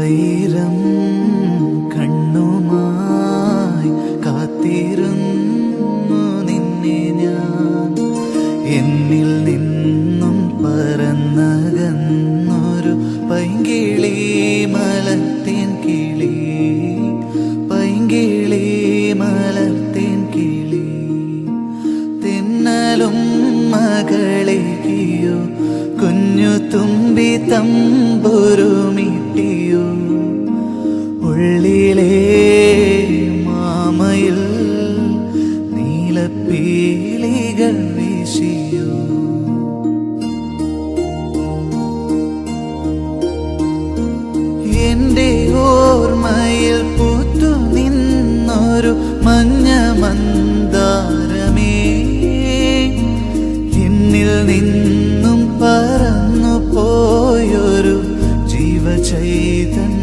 ആയിരം കണ്ണുമായി കാത്തിരുന്നു നിന്നെ ഞാൻ. എന്നിൽ നിന്നും പറന്നകന്നൊരു പൈങ്കിളി മലർത്തേൻ കിളി, പൈങ്കിളി മലർത്തേൻ കിളി. തെന്നലും മകളേകിയോ കുഞ്ഞു തുമ്പി തമ്പുരുമിട്ടിയോ, ഉള്ളിലെ മാമയിൽ നീലപ്പീലികൾ വീശിയോ. എന്റെ ഓർമ്മയിൽ പൂത്തു നിന്നൊരു മഞ്ഞ മന്ദാരമേ, എന്നിൽ നിന്നും പറന്നു പോയൊരു ജീവചൈതന്യം.